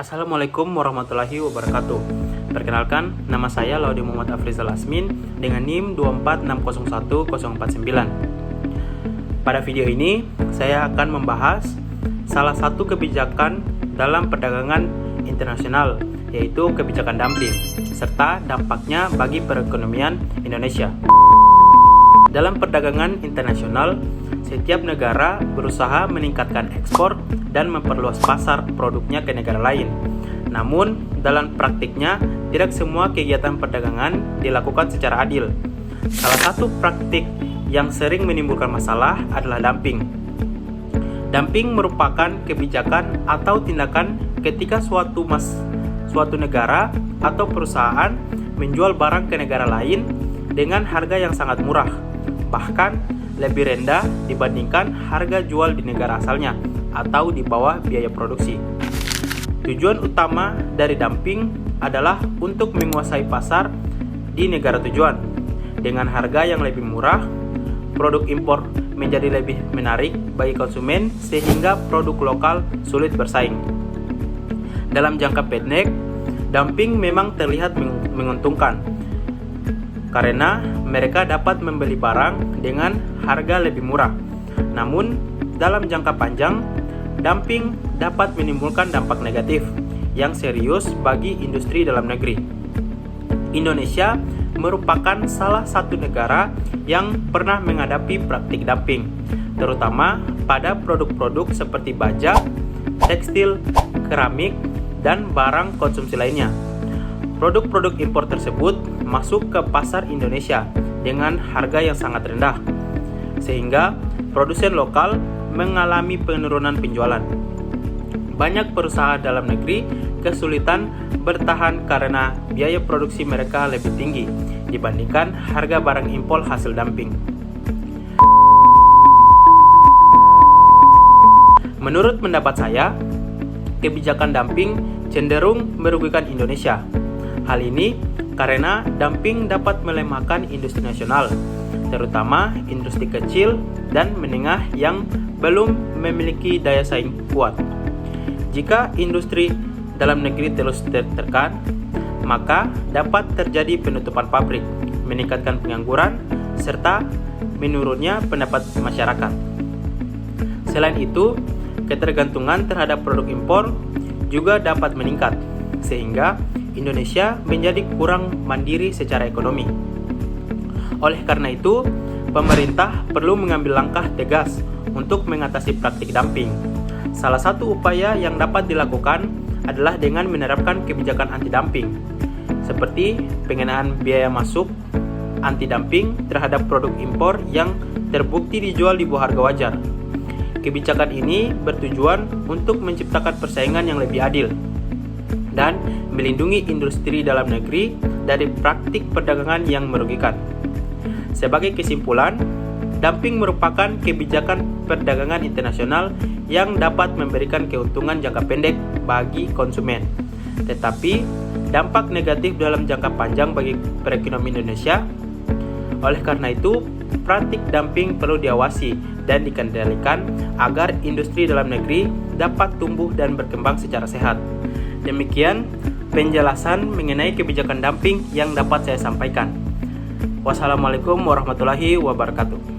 Assalamualaikum warahmatullahi wabarakatuh. Perkenalkan, nama saya Laudi Muhammad Afrizal Asmin dengan NIM 2460109. Pada video ini, saya akan membahas salah satu kebijakan dalam perdagangan internasional, yaitu kebijakan dumping, serta dampaknya bagi perekonomian Indonesia. Dalam perdagangan internasional, setiap negara berusaha meningkatkan ekspor dan memperluas pasar produknya ke negara lain. Namun, dalam praktiknya, tidak semua kegiatan perdagangan dilakukan secara adil. Salah satu praktik yang sering menimbulkan masalah adalah dumping. Dumping merupakan kebijakan atau tindakan ketika suatu negara atau perusahaan menjual barang ke negara lain dengan harga yang sangat murah, bahkan lebih rendah dibandingkan harga jual di negara asalnya atau di bawah biaya produksi. Tujuan utama dari dumping adalah untuk menguasai pasar di negara tujuan. Dengan harga yang lebih murah, produk impor menjadi lebih menarik bagi konsumen sehingga produk lokal sulit bersaing. Dalam jangka pendek, dumping memang terlihat menguntungkan karena mereka dapat membeli barang dengan harga lebih murah. Namun, dalam jangka panjang, dumping dapat menimbulkan dampak negatif yang serius bagi industri dalam negeri. Indonesia merupakan salah satu negara yang pernah menghadapi praktik dumping, terutama pada produk-produk seperti baja, tekstil, keramik, dan barang konsumsi lainnya. Produk-produk impor tersebut masuk ke pasar Indonesia dengan harga yang sangat rendah, sehingga produsen lokal mengalami penurunan penjualan. Banyak perusahaan dalam negeri kesulitan bertahan karena biaya produksi mereka lebih tinggi dibandingkan harga barang impor hasil dumping. Menurut pendapat saya, kebijakan dumping cenderung merugikan Indonesia. Hal ini karena dumping dapat melemahkan industri nasional, terutama industri kecil dan menengah yang belum memiliki daya saing kuat. Jika industri dalam negeri terus tertekan, maka dapat terjadi penutupan pabrik, meningkatkan pengangguran, serta menurunnya pendapat masyarakat. Selain itu, ketergantungan terhadap produk impor juga dapat meningkat, sehingga Indonesia menjadi kurang mandiri secara ekonomi. Oleh karena itu, pemerintah perlu mengambil langkah tegas untuk mengatasi praktik dumping. Salah satu upaya yang dapat dilakukan adalah dengan menerapkan kebijakan anti-dumping, seperti pengenaan biaya masuk anti-dumping terhadap produk impor yang terbukti dijual di bawah harga wajar. Kebijakan ini bertujuan untuk menciptakan persaingan yang lebih adil dan melindungi industri dalam negeri dari praktik perdagangan yang merugikan. Sebagai kesimpulan, dumping merupakan kebijakan perdagangan internasional yang dapat memberikan keuntungan jangka pendek bagi konsumen, tetapi dampak negatif dalam jangka panjang bagi perekonomian Indonesia. Oleh karena itu, praktik dumping perlu diawasi dan dikendalikan agar industri dalam negeri dapat tumbuh dan berkembang secara sehat. Demikian penjelasan mengenai kebijakan dumping yang dapat saya sampaikan. Wassalamualaikum warahmatullahi wabarakatuh.